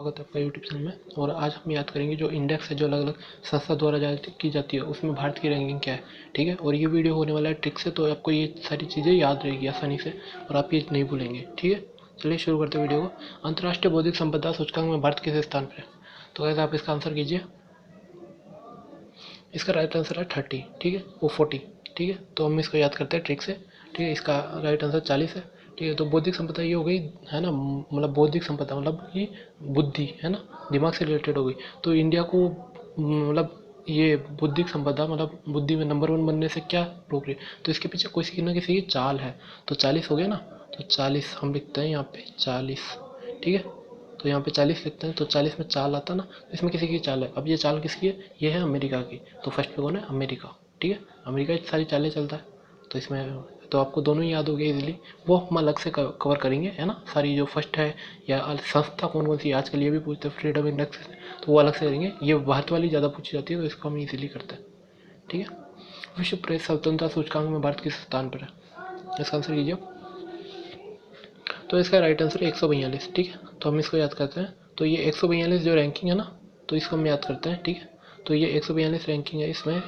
स्वागत है आपका यूट्यूब चैनल में। और आज हम याद करेंगे जो इंडेक्स है जो अलग अलग संस्था द्वारा जारी की जाती है उसमें भारत की रैंकिंग क्या है। ठीक है, और ये वीडियो होने वाला है ट्रिक से, तो आपको ये सारी चीज़ें याद रहेगी आसानी से और आप ये नहीं भूलेंगे। ठीक है, चलिए शुरू करते हैं वीडियो को। अंतर्राष्ट्रीय बौद्धिक संपदा सूचकांक में भारत किस स्थान पर है? तो कैसे आप इसका आंसर कीजिए। इसका राइट आंसर है 30। ठीक है, वो 40। ठीक है, तो हम इसको याद करते हैं ट्रिक से। ठीक है, इसका राइट आंसर 40 है। ठीक है, तो बौद्धिक संपदा ये हो गई है ना, मतलब बौद्धिक संपदा मतलब कि बुद्धि है ना, दिमाग से रिलेटेड हो गई। तो इंडिया को मतलब ये बौद्धिक संपदा मतलब बुद्धि में नंबर 1 बनने से क्या रोक रही है? तो इसके पीछे किसी न किसी की चाल है। तो 40 हो गया ना, तो 40 हम लिखते हैं यहाँ पे 40। ठीक है, तो यहाँ पे 40 लिखते हैं, तो 40 में चाल आता ना, तो इसमें किसी की चाल है। अब ये चाल किसकी है? ये है अमेरिका की। तो फर्स्ट पे कौन है? अमेरिका। ठीक है, अमेरिका की सारी चालें चलता है, तो इसमें तो आपको दोनों ही याद हो गए इजीली। वो हम अलग से कवर करेंगे है ना, सारी जो फर्स्ट है या संस्था कौन कौन सी आजकल ये भी पूछते हैं फ्रीडम इंडेक्स, तो वो अलग से करेंगे। ये भारत वाली ज़्यादा पूछी जाती है, तो इसको हम इजीली करते हैं। ठीक है, विश्व प्रेस स्वतंत्रता सूचकांक में भारत किस स्थान पर है? इसका आंसर कीजिए। तो इसका राइट आंसर है 142। ठीक है, तो हम इसको याद करते हैं। तो ये 142 जो रैंकिंग है ना, तो इसको हम याद करते हैं। ठीक है, तो ये 142 रैंकिंग है इसमें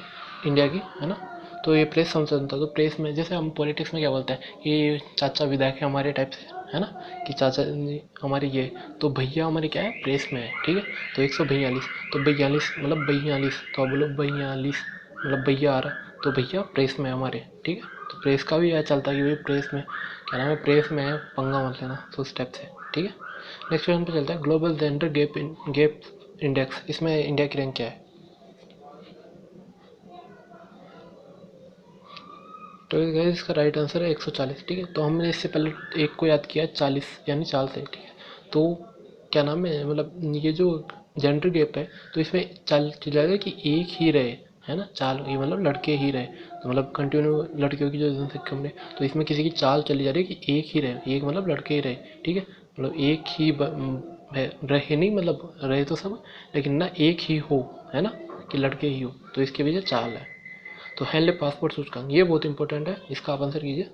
इंडिया की है ना। तो ये प्रेस स्वतंत्रता, तो प्रेस में जैसे हम पॉलिटिक्स में क्या बोलते हैं कि चाचा विधायक है हमारे टाइप से है ना, कि चाचा जी हमारे ये, तो भैया हमारे क्या है? प्रेस में है। ठीक है, तो 142, तो 42 मतलब 42, तो आप बोलो 42 मतलब भैया आ रहा है, तो भैया प्रेस में है हमारे। ठीक है, तो प्रेस का भी यह चलता है कि भाई प्रेस में क्या नाम है, प्रेस में है, पंगा मत लेना, तो उस टाइप से। ठीक है, नेक्स्ट क्वेश्चन पे चलता है। ग्लोबल जेंडर गैप इंडेक्स, इसमें इंडिया की रैंक क्या है? तो इसका राइट आंसर है 140। ठीक है, तो हमने इससे पहले एक को याद किया 40 यानी 4 से। ठीक है, तो क्या नाम है, मतलब ये जो जेंडर गैप है, तो इसमें चाल जाएगा कि एक ही रहे है ना, चाल ये मतलब लड़के ही रहे, तो मतलब कंटिन्यू लड़कियों की जो जनसंख्या हमने, तो इसमें किसी की चाल चली जा रही है कि एक ही रहे, एक मतलब लड़के ही रहे। ठीक है, मतलब एक ही रहे नहीं, मतलब रहे तो सब, लेकिन ना एक ही हो है ना, कि लड़के ही हो, तो इसके वजह चाल है। तो हेनले पासपोर्ट सूचकांक ये बहुत इंपॉर्टेंट है, इसका आप आंसर कीजिए।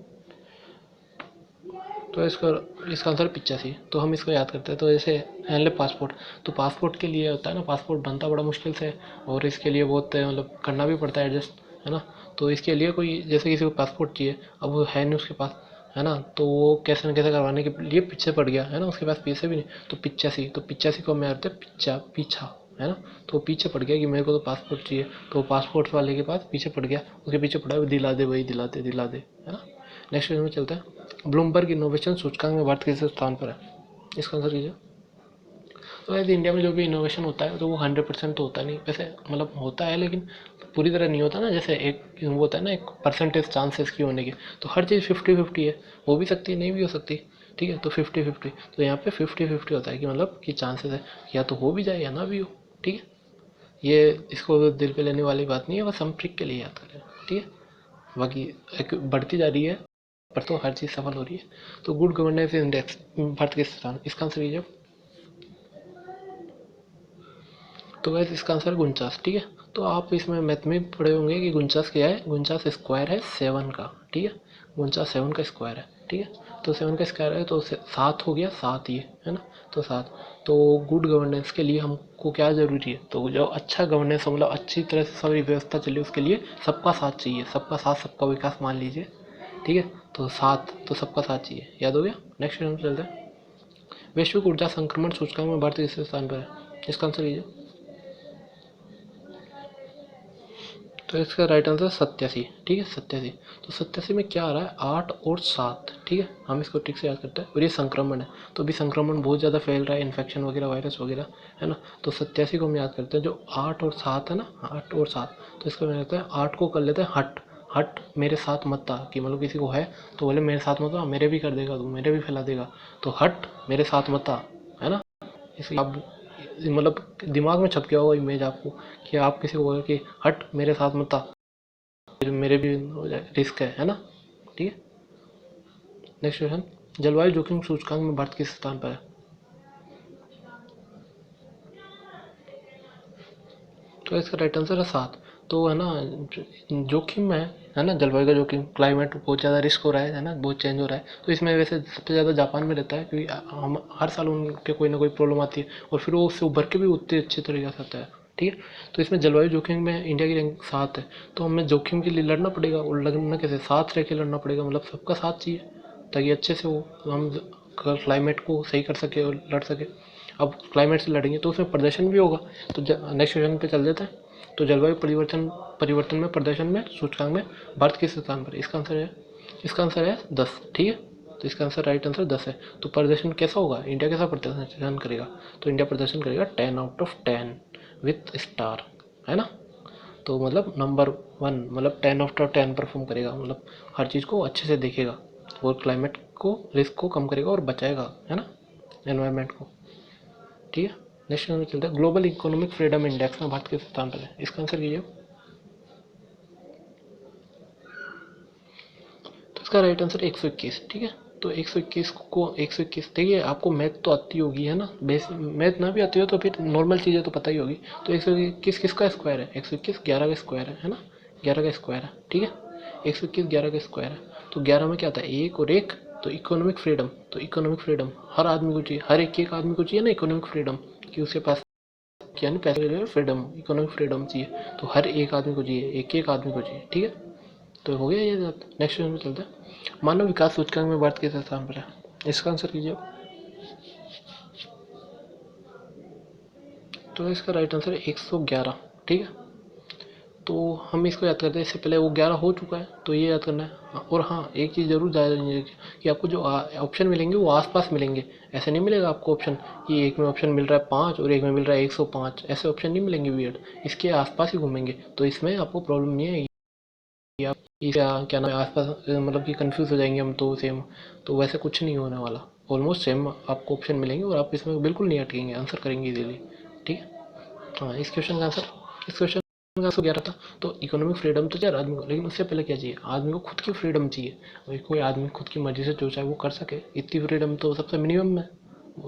तो इसका आंसर 85। तो हम इसको याद करते हैं। तो जैसे हेनले पासपोर्ट, तो पासपोर्ट के लिए होता है ना, पासपोर्ट बनता बड़ा मुश्किल से है, और इसके लिए बहुत मतलब करना भी पड़ता है एडजस्ट है ना। तो इसके लिए कोई जैसे किसी को पासपोर्ट चाहिए, अब वो है नहीं उसके पास है ना, तो वो कैसे न कैसे करवाने के लिए पीछे पड़ गया है ना, उसके पास पैसे भी नहीं, तो 85, तो 85 को मैं आते पीछा है ना, तो वो पीछे पड़ गया कि मेरे को तो पासपोर्ट चाहिए, तो वो पासपोर्ट वाले के पास पीछे पड़ गया, उसके पीछे पड़ा दिला दे भाई, दिला दे दिला दे है ना। नेक्स्ट क्वेश्चन में चलता है। ब्लूमबर्ग इनोवेशन सूचकांक में भारत किस स्थान पर है? इसका आंसर कीजिए। तो वैसे इंडिया में जो भी इनोवेशन होता है तो वो 100% तो होता नहीं, वैसे मतलब होता है लेकिन पूरी तरह नहीं होता ना, जैसे एक वो होता है ना एक परसेंटेज चांसेस की होने के, तो हर चीज़ 50-50 है, हो भी सकती है नहीं भी हो सकती। ठीक है, तो 50-50, तो यहाँ पे 50-50 होता है कि मतलब कि चांसेस है या तो हो भी जाए या ना भी हो। ठीक है, ये इसको दिल पे लेने वाली बात नहीं है, बस हम ट्रिक के लिए याद कर रहे हैं। ठीक है, बाकी एक बढ़ती जा रही है पर तो हर चीज़ सफल हो रही है। तो गुड गवर्नेंस इंडेक्स भारत के स्थान, इसका आंसर कीजिए। तो वैसे इसका आंसर 49। ठीक है, तो आप इसमें मैथ में पढ़े होंगे कि 49 क्या है, 49 स्क्वायर है 7 का। ठीक है, 49 7 का स्क्वायर है। ठीक है, तो 7 का स्क्वायर है तो 7 हो गया, 7 ये है ना, तो 7। तो गुड गवर्नेंस के लिए हमको क्या ज़रूरी है? तो जो अच्छा गवर्नेंस मतलब अच्छी तरह से सारी व्यवस्था चले उसके लिए सबका साथ चाहिए, सबका साथ सबका विकास मान लीजिए। ठीक है, तो साथ तो सबका साथ चाहिए, याद हो गया। नेक्स्ट क्वेश्चन चलते हैं। वैश्विक ऊर्जा संक्रमण सूचकांक में भारत किस स्थान पर है? इसका आंसर लीजिए। तो इसका राइट आंसर 87। ठीक है, 87। तो 87 में क्या आ रहा है? 8 और 7। ठीक है, हम इसको ठीक से याद करते हैं, और ये संक्रमण है, तो अभी संक्रमण बहुत ज़्यादा फैल रहा है, इन्फेक्शन वगैरह वायरस वगैरह है ना, तो 87 को हम याद करते हैं। जो 8 और 7 है ना, 8 और 7, तो इसको मैं कहते हैं 8 को कर लेते हैं हट, हट मेरे साथ मत आ, कि मतलब किसी को है तो बोले मेरे साथ मत आ, मेरे भी कर देगा तू, मेरे भी फैला देगा, तो हट मेरे साथ मत आ है ना। इसलिए आप मतलब दिमाग में छप गया होगा इमेज आपको, कि आप किसी को बोले कि हट मेरे साथ मत आ, फिर मेरे भी हो जाए, रिस्क है ना। ठीक है, नेक्स्ट क्वेश्चन। जलवायु जोखिम सूचकांक में भारत किस स्थान पर है? तो इसका राइट आंसर है 7। तो है ना जोखिम है ना, जलवायु का जोखिम, क्लाइमेट बहुत ज़्यादा रिस्क हो रहा है ना, बहुत चेंज हो रहा है। तो इसमें वैसे सबसे ज़्यादा जापान में रहता है, क्योंकि हम हर साल उनके कोई ना कोई प्रॉब्लम आती है और फिर वो उससे उभर के भी उतने अच्छे तरीके से आता है। ठीक है, तो इसमें जलवायु जोखिम में इंडिया की रैंक 7 है। तो हमें जोखिम के लिए लड़ना पड़ेगा, और लड़ना कैसे, साथ रह के लड़ना पड़ेगा, मतलब सबका साथ चाहिए ताकि अच्छे से वो हम क्लाइमेट को सही कर सके और लड़ सके। अब क्लाइमेट से लड़ेंगे तो उसमें प्रदर्शन भी होगा। तो नेक्स्ट क्वेश्चन पे चल देते हैं। तो जलवायु परिवर्तन परिवर्तन में प्रदर्शन में सूचकांक में भारत किस स्थान पर है? इसका आंसर है 10। ठीक है, तो इसका आंसर राइट आंसर 10 है। तो प्रदर्शन कैसा होगा, इंडिया कैसा प्रदर्शन करेगा? तो इंडिया प्रदर्शन करेगा 10/10 विथ स्टार, है ना। तो मतलब नंबर 1, मतलब 10/10 परफॉर्म करेगा, मतलब हर चीज़ को अच्छे से देखेगा और क्लाइमेट को रिस्क को कम करेगा और बचाएगा, है ना, एनवायरनमेंट को। ठीक है, नेक्स्ट में चलता है ग्लोबल इकोनॉमिक फ्रीडम इंडेक्स में भारत किस स्थान पर है? इसका आंसर कीजिए। तो इसका राइट आंसर 121। ठीक है, तो 121 देखिए, आपको मैथ तो आती होगी, है ना, बेस मैथ ना भी आती हो तो फिर नॉर्मल चीज़ें तो पता ही होगी। तो 121 किसका स्क्वायर है? 121 11 का स्क्वायर है ना, 11 का स्क्वायर है। ठीक है, 121 11 का स्क्वायर है। तो 11 में क्या आता है, एक और एक, तो इकोनॉमिक फ्रीडम, तो इकोनॉमिक फ्रीडम हर आदमी को चाहिए, हर एक आदमी को चाहिए ना इकोनॉमिक फ्रीडम, कि उसके पास यानी पैसे फ्रीडम, इकोनॉमिक फ्रीडम चाहिए। तो हर एक आदमी को चाहिए, एक आदमी को चाहिए। ठीक है, तो हो गया ये बात। नेक्स्ट क्वेश्चन में चलते हैं। मानव विकास सूचकांक में भारत किस स्थान पर है? इसका आंसर कीजिए। तो इसका राइट आंसर है 111। ठीक है, तो हम इसको याद करते हैं। इससे पहले वो 11 हो चुका है, तो ये याद करना है। और हाँ, एक चीज़ जरूर याद रखनी है कि आपको जो ऑप्शन मिलेंगे वो आसपास मिलेंगे। ऐसे नहीं मिलेगा आपको ऑप्शन कि एक में ऑप्शन मिल रहा है 5 और एक में मिल रहा है 105, ऐसे ऑप्शन नहीं मिलेंगे वियर्ड। इसके आसपास ही घूमेंगे, तो इसमें आपको प्रॉब्लम नहीं है। आप इस क्या नाम है आसपास मतलब कि कंफ्यूज हो जाएंगे हम तो सेम, तो वैसे कुछ नहीं होने वाला। ऑलमोस्ट सेम आपको ऑप्शन मिलेंगे और आप इसमें बिल्कुल नहीं अटकेंगे, आंसर करेंगे इजीली। ठीक है, हाँ, इस क्वेश्चन का आंसर क्या रहता? तो इकोनॉमिक फ्रीडम तो चाहिए आदमी को, लेकिन उससे पहले क्या चाहिए, आदमी को खुद की फ्रीडम चाहिए। और कोई आदमी खुद की मर्जी से जो चाहे वो कर सके, इतनी फ्रीडम तो सबसे मिनिमम है।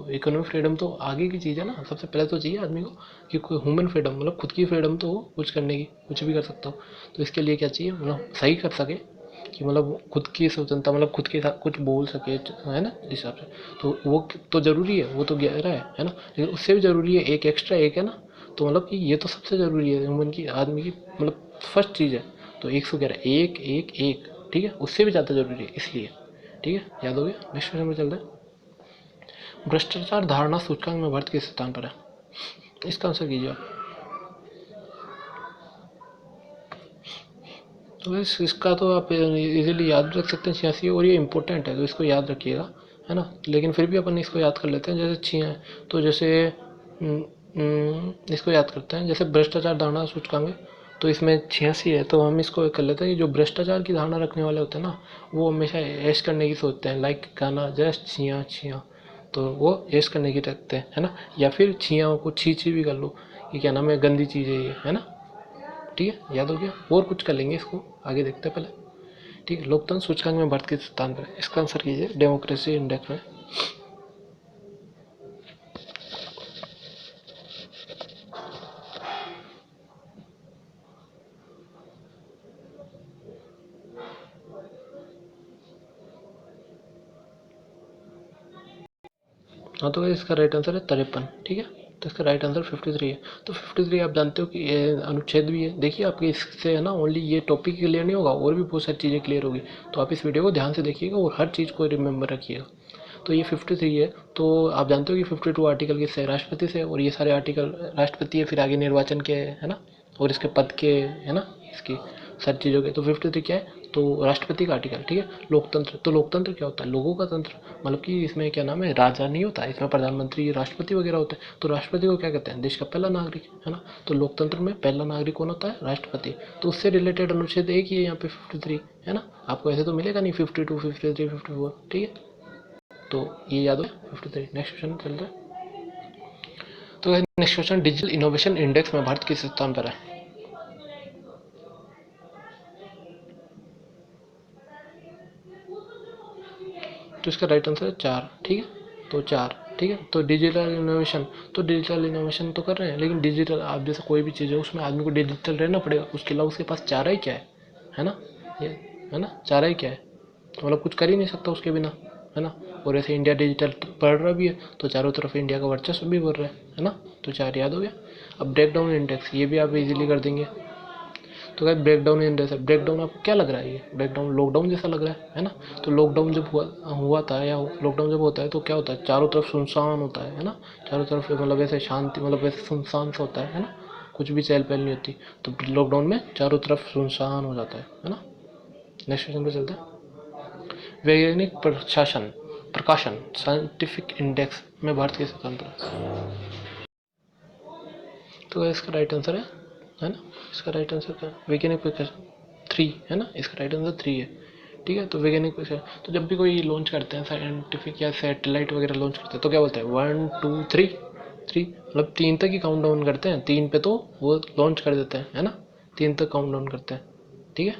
इकोनॉमिक फ्रीडम तो आगे की चीज़ है ना, सबसे पहले तो चाहिए आदमी को कि कोई ह्यूमन फ्रीडम, मतलब खुद की फ्रीडम तो हो कुछ करने की, कुछ भी कर सकता हो। तो इसके लिए क्या चाहिए, मतलब सही कर सके, कि मतलब खुद की स्वतंत्रता, मतलब खुद के साथ कुछ बोल सके, है ना, इस हिसाब से। तो वो तो ज़रूरी है, वो तो गहरा है ना, लेकिन उससे भी ज़रूरी है एक एक्स्ट्रा एक, है ना। तो मतलब कि ये तो सबसे ज़रूरी है ह्यूमन की, आदमी की, मतलब फर्स्ट चीज़ है। तो 111 एक एक एक, ठीक है, उससे भी ज़्यादा ज़रूरी है इसलिए। ठीक है, याद हो गया। नेक्स्ट क्वेश्चन में चलते हैं। भ्रष्टाचार धारणा सूचकांक में भारत किस स्थान पर है? इसका आंसर कीजिए आप। तो इसका तो आप इजीली याद रख सकते हैं, 86, और ये इंपॉर्टेंट है तो इसको याद रखिएगा, है ना। लेकिन फिर भी अपन इसको याद कर लेते हैं, जैसे 6 है तो जैसे इसको याद करते हैं, जैसे भ्रष्टाचार धारणा सूचकांक है, तो इसमें 86 है, तो हम इसको कर लेते हैं कि जो भ्रष्टाचार की धारणा रखने वाले होते हैं ना, वो हमेशा ऐश करने की सोचते हैं, लाइक गाना जस्ट छिया छिया, तो वो ऐश करने की रखते हैं, है ना। या फिर छिया को छी छी भी कर लो, कि क्या नाम है, गंदी चीज़ है ये, है ना। ठीक है, याद हो गया। और कुछ कर लेंगे, इसको आगे देखते हैं पहले। ठीक है, लोकतंत्र सूचकांक में भारत किस स्थान पर है? इसका आंसर कीजिए डेमोक्रेसी इंडेक्स में। हाँ, तो इसका राइट आंसर है 53। ठीक है, तो इसका राइट आंसर 53 है। तो 53 आप जानते हो कि ये अनुच्छेद भी है। देखिए, आपके इससे है ना ओनली ये टॉपिक क्लियर नहीं होगा, और भी बहुत सारी चीज़ें क्लियर होगी। तो आप इस वीडियो को ध्यान से देखिएगा और हर चीज़ को रिमेंबर रखिएगा। तो ये 53 है। तो आप जानते हो कि 52 आर्टिकल किससे है? राष्ट्रपति से। और ये सारे आर्टिकल राष्ट्रपति है, फिर आगे निर्वाचन के, है ना, और इसके पद के, है ना, इसकी सारी चीज़ों के। तो 53 क्या है, तो राष्ट्रपति का आर्टिकल। ठीक है, लोकतंत्र, तो लोकतंत्र क्या होता है, लोगों का तंत्र, मतलब कि इसमें क्या नाम है, राजा नहीं होता, इसमें प्रधानमंत्री राष्ट्रपति वगैरह होते हैं। तो राष्ट्रपति को क्या कहते हैं, देश का पहला नागरिक, है ना। तो लोकतंत्र में पहला नागरिक कौन होता है, राष्ट्रपति। तो उससे रिलेटेड अनुच्छेद एक ही है यहाँ पे 53, है ना। आपको ऐसे तो मिलेगा नहीं 52 53 54। ठीक है, तो ये याद हो 53। नेक्स्ट क्वेश्चन चलते हैं। तो next question, digital innovation index में भारत किस स्थान पर है? तो इसका राइट आंसर है 4। ठीक है, तो 4। ठीक है। तो डिजिटल इनोवेशन, तो डिजिटल इनोवेशन तो कर रहे हैं, लेकिन डिजिटल आप जैसे कोई भी चीज़ है उसमें आदमी को डिजिटल रहना पड़ेगा, उसके अलावा उसके पास चारा ही क्या है ना, ये है ना, चारा ही क्या है, तो मतलब कुछ कर ही नहीं सकता उसके बिना, है ना। और ऐसे इंडिया डिजिटल बढ़ रहा भी है तो चारों तरफ इंडिया का वर्चस्व भी बढ़ रहा है ना। तो चार याद हो गया। अब ब्रेक डाउन इंडेक्स ये भी आप इजीली कर देंगे। तो क्या ब्रेक डाउन इंडेक्स है, ब्रेक डाउन आपको क्या लग रहा है, ये ब्रेक डाउन लॉकडाउन जैसा लग रहा है ना। तो लॉकडाउन जब हुआ था, या लॉकडाउन जब होता है तो क्या होता है, चारों तरफ सुनसान होता है ना, चारों तरफ मतलब ऐसे शांति, मतलब वैसे सुनसान सा होता है ना, कुछ भी चहल पहल नहीं होती। तो लॉकडाउन में चारों तरफ सुनसान हो जाता है ना। नेक्स्ट क्वेश्चन पे चलते हैं। वैज्ञानिक प्रशासन प्रकाशन साइंटिफिक इंडेक्स में भारत की स्थान पर। तो इसका राइट आंसर है ना, इसका राइट आंसर क्या है, वैज्ञानिक प्रकाशन 3 है ना, इसका राइट आंसर 3 है। ठीक है। तो वैज्ञानिक प्रकाशन, तो जब भी कोई लॉन्च करते हैं साइंटिफिक या सैटेलाइट वगैरह लॉन्च करते हैं तो क्या बोलते हैं, 1 2 3, मतलब 3 तक ही काउंट डाउन करते हैं, 3 पे तो वो लॉन्च कर देते हैं, है ना, 3 तक काउंट डाउन करते हैं। ठीक है।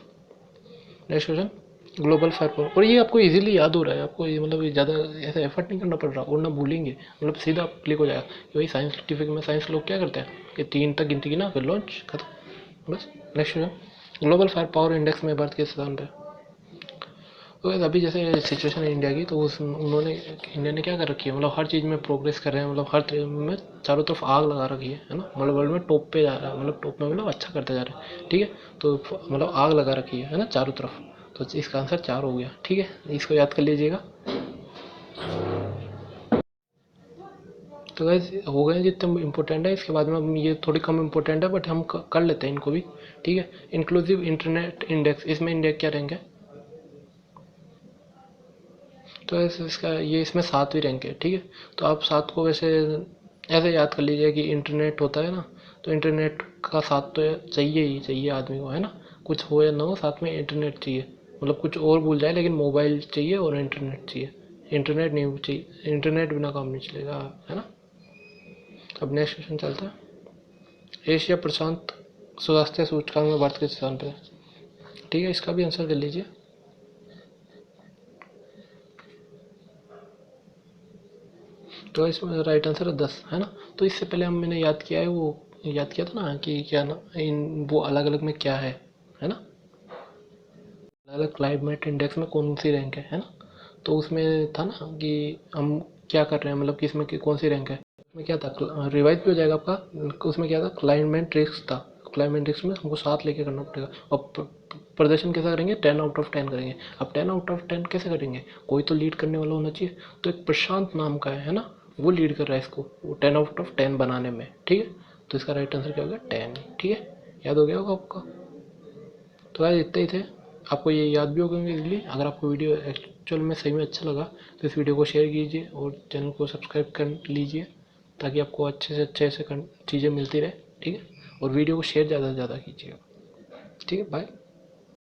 Next question, global fire power, और ये आपको इजीली याद हो रहा है, आपको ये मतलब ज़्यादा ऐसा एफर्ट नहीं करना पड़ रहा, और ना भूलेंगे, मतलब सीधा क्लिक हो जाएगा कि भाई साइंटिफिक में साइंस लोग क्या करते हैं कि 3 तक गिनती की ना, फिर लॉन्च खत्म बस। Next question, global fire power index में भारत के स्थान पे। तो अभी जैसे सिचुएशन है इंडिया की, तो उस उन्होंने इंडिया ने क्या कर रखी है, मतलब हर चीज़ में प्रोग्रेस कर रहे हैं, मतलब हर में चारों तरफ आग लगा रखी है ना, मतलब वर्ल्ड में टॉप पे जा रहा है, मतलब टॉप में मतलब अच्छा करते जा रहे हैं। ठीक है। तो मतलब आग लगा रखी है ना चारों तरफ। तो इसका आंसर 4 हो गया। ठीक है, इसको याद कर लीजिएगा। तो गैस हो गए जितने इंपॉर्टेंट है, इसके बाद में अब ये थोड़ी कम इंपॉर्टेंट है, बट हम कर लेते हैं इनको भी। ठीक है। इंक्लूसिव इंटरनेट इंडेक्स, इसमें इंडिया क्या रैंक है, तो इसका ये इसमें 7वीं रैंक है। ठीक है। तो आप 7 को वैसे ऐसे याद कर लीजिए कि इंटरनेट होता है ना, तो इंटरनेट का साथ तो चाहिए ही चाहिए आदमी को, है ना, कुछ हो या ना हो साथ में इंटरनेट चाहिए, मतलब कुछ और भूल जाए लेकिन मोबाइल चाहिए और इंटरनेट चाहिए, इंटरनेट नहीं चाहिए, इंटरनेट बिना काम नहीं चलेगा, है ना। अब नेक्स्ट क्वेश्चन चलता है। एशिया प्रशांत स्वास्थ्य सूचकांक में भारत के स्थान पर है। ठीक है, इसका भी आंसर कर लीजिए। तो इसमें राइट आंसर है 10, है ना। तो इससे पहले हम मैंने याद किया है, वो याद किया था ना कि क्या ना, इन वो अलग अलग में क्या है ना, अलग अलग क्लाइमेट इंडेक्स में कौन सी रैंक है ना। तो उसमें था ना कि हम क्या कर रहे हैं, मतलब कि इसमें कौन सी रैंक है, उसमें क्या था, रिवाइज भी हो जाएगा आपका, उसमें क्या था, क्लाइमेट रिस्क था, क्लाइमेट रिस्क में हमको 7 लेके करना पड़ेगा, और प्रदर्शन कैसा करेंगे, 10/10 करेंगे। अब 10/10 कैसे करेंगे, कोई तो लीड करने वाला होना चाहिए, तो एक प्रशांत नाम का है ना, वो लीड कर रहा है इसको, वो 10/10 बनाने में। ठीक है। तो इसका राइट आंसर क्या होगा, 10। ठीक है, याद हो गया होगा आपका। तो यार इतने ही थे, आपको ये याद भी होंगे इजली। अगर आपको वीडियो एक्चुअल में सही में अच्छा लगा तो इस वीडियो को शेयर कीजिए और चैनल को सब्सक्राइब कर लीजिए, ताकि आपको अच्छे से अच्छे ऐसे चीज़ें मिलती रहे। ठीक है। और वीडियो को शेयर ज़्यादा से ज़्यादा कीजिएगा। ठीक है, बाय।